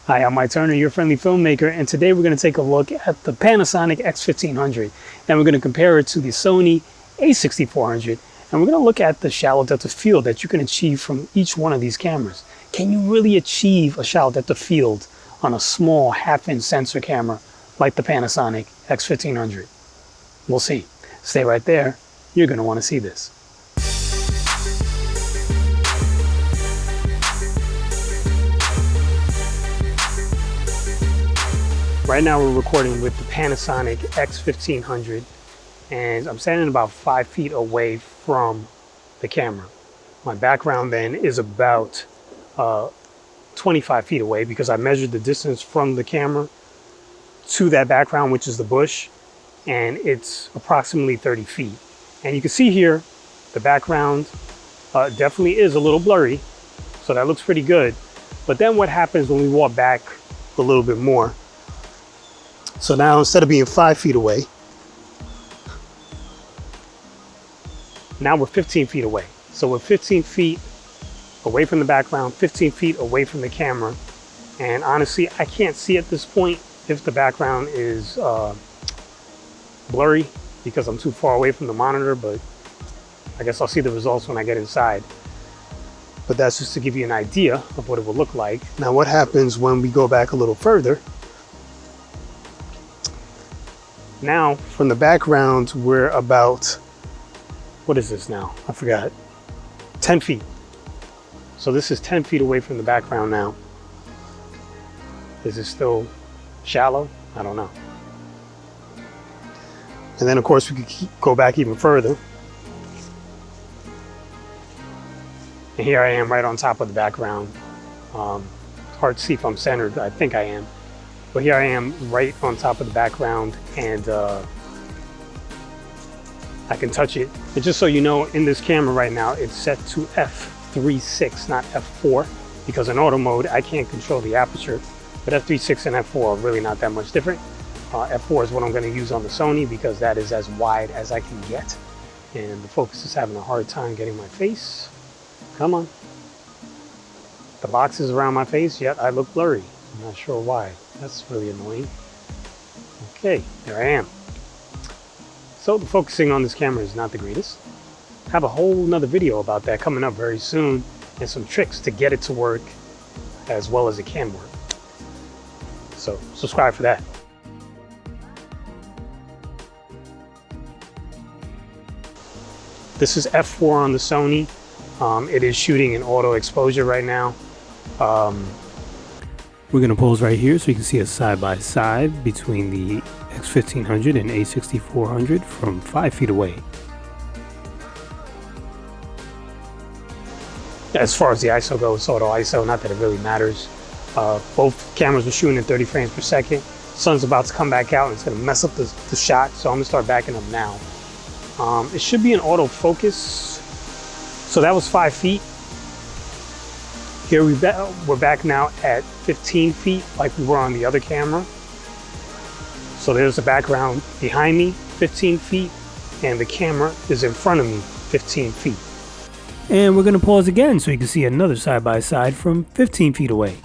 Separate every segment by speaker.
Speaker 1: Hi, I'm Mike Turner, your friendly filmmaker, and today we're going to take a look at the Panasonic X1500, and we're going to compare it to the Sony A6400, and we're going to look at the shallow depth of field that you can achieve from each one of these cameras. Can you really achieve a shallow depth of field on a small half-inch sensor camera like the Panasonic X1500? We'll see. Stay right there. You're going to want to see this. Right now we're recording with the Panasonic X1500, and I'm standing about 5 feet away from the camera. My background then is about 25 feet away because I measured the distance from the camera to that background, which is the bush, and it's approximately 30 feet. And you can see here the background definitely is a little blurry, so that looks pretty good. But then what happens when we walk back a little bit more? So now instead of being 5 feet away, now we're 15 feet away. So we're 15 feet away from the background, 15 feet away from the camera. And honestly, I can't see at this point if the background is blurry because I'm too far away from the monitor, but I guess I'll see the results when I get inside. But that's just to give you an idea of what it will look like. Now what happens when we go back a little further? Now, from the background, we're about, what is this now? I forgot. 10 feet. So this is 10 feet away from the background now. Is it still shallow? I don't know. And then, of course, we could go back even further. And here I am right on top of the background. Hard to see if I'm centered. I think I am. But here I am right on top of the background, and I can touch it. And just so you know, in this camera right now, it's set to f3.6, not f4, because in auto mode, I can't control the aperture. But f3.6 and f4 are really not that much different. F4 is what I'm going to use on the Sony because that is as wide as I can get. And the focus is having a hard time getting my face. Come on. The box is around my face, yet I look blurry. I'm not sure why. That's really annoying. Okay, there I am. So the focusing on this camera is not the greatest. I have a whole nother video about that coming up very soon, and some tricks to get it to work as well as it can work. So subscribe for that. This is f4 on the Sony. It is shooting in auto exposure right now. We're going to pause right here so you can see a side-by-side between the X1500 and A6400 from 5 feet away. As far as the ISO goes, it's auto ISO, not that it really matters. Both cameras were shooting at 30 frames per second. Sun's about to come back out and it's going to mess up the shot, so I'm going to start backing up now. It should be an autofocus. So that was 5 feet. Here we're back now at 15 feet like we were on the other camera. So there's the background behind me, 15 feet, and the camera is in front of me, 15 feet. And we're going to pause again so you can see another side-by-side from 15 feet away.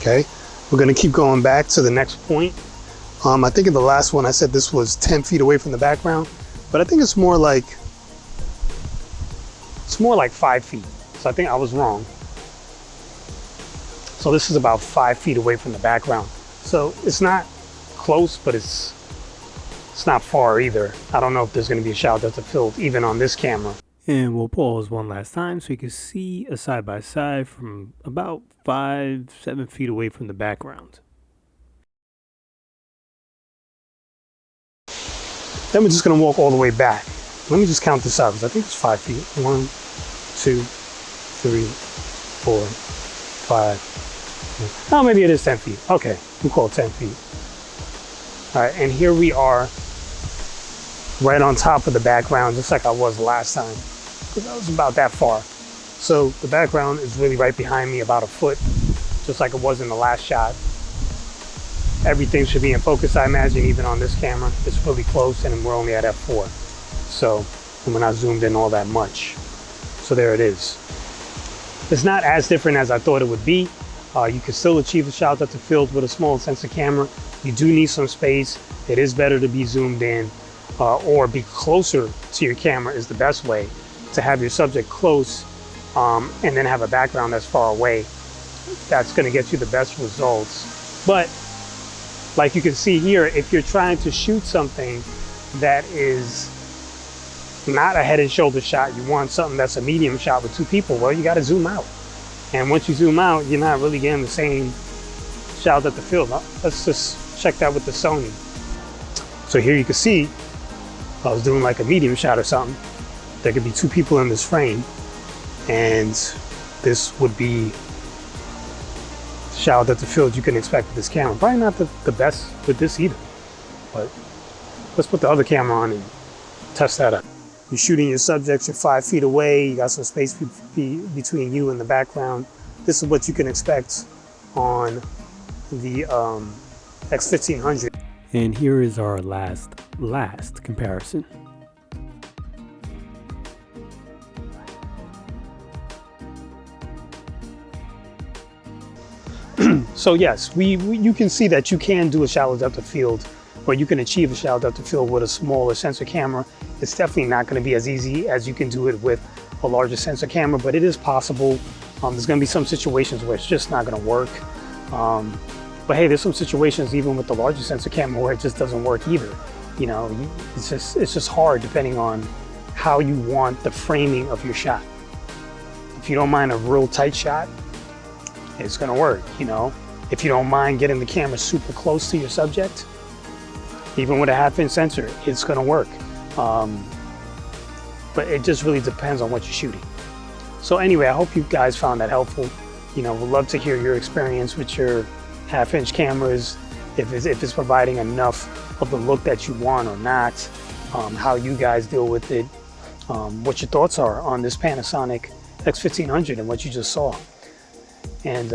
Speaker 1: Okay, we're going to keep going back to the next point. I think in the last one I said this was 10 feet away from the background, but I think it's more like 5 feet. So I think I was wrong. So this is about 5 feet away from the background. So it's not close, but it's not far either. I don't know if there's going to be a shallow depth of field even on this camera. And we'll pause one last time so you can see a side-by-side from about 5-7 feet away from the background. Then we're just going to walk all the way back. Let me just count this out because I think it's 5 feet. 1, 2, 3, 4, 5. Oh, maybe it is 10 feet. Okay, we'll call it 10 feet. All right, and here we are right on top of the background, just like I was last time. Because I was about that far. So the background is really right behind me, about a foot, just like it was in the last shot. Everything should be in focus, I imagine, even on this camera. It's really close, and we're only at f4. So, and we're not zoomed in all that much. So there it is. It's not as different as I thought it would be. You can still achieve a shot depth of field with a small sensor camera. You do need some space. It is better to be zoomed in or be closer to your camera is the best way to have your subject close and then have a background that's far away. That's going to get you the best results. But like you can see here, if you're trying to shoot something that is not a head and shoulder shot, you want something that's a medium shot with two people, well, you got to zoom out. And once you zoom out, you're not really getting the same shot depth of field. Let's just check that with the Sony. So here you can see, if I was doing like a medium shot or something, there could be two people in this frame, and this would be shot depth of field you can expect with this camera. Probably not the best with this either, but let's put the other camera on and test that out. You're shooting your subjects, you're 5 feet away, you got some space between you and the background. This is what you can expect on the X1500. And here is our last comparison. So yes, you can see that you can do a shallow depth of field, or you can achieve a shallow depth of field with a smaller sensor camera. It's definitely not going to be as easy as you can do it with a larger sensor camera, but it is possible. There's going to be some situations where it's just not going to work. But hey, there's some situations even with the larger sensor camera where it just doesn't work either. You know, it's just hard depending on how you want the framing of your shot. If you don't mind a real tight shot, it's going to work, you know. If you don't mind getting the camera super close to your subject, even with a 1/2-inch sensor, it's going to work. But it just really depends on what you're shooting. So anyway, I hope you guys found that helpful. You know, we'd love to hear your experience with your 1/2-inch cameras, if it's providing enough of the look that you want or not, how you guys deal with it, what your thoughts are on this Panasonic X1500 and what you just saw. And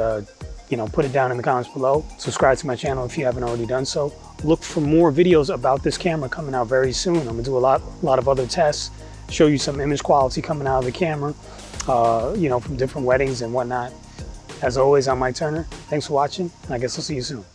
Speaker 1: you know, put it down in the comments below. Subscribe to my channel if you haven't already done so. Look for more videos about this camera coming out very soon. I'm gonna do a lot of other tests, show you some image quality coming out of the camera, you know, from different weddings and whatnot. As always, I'm Mike Turner. Thanks for watching, and I guess I'll see you soon.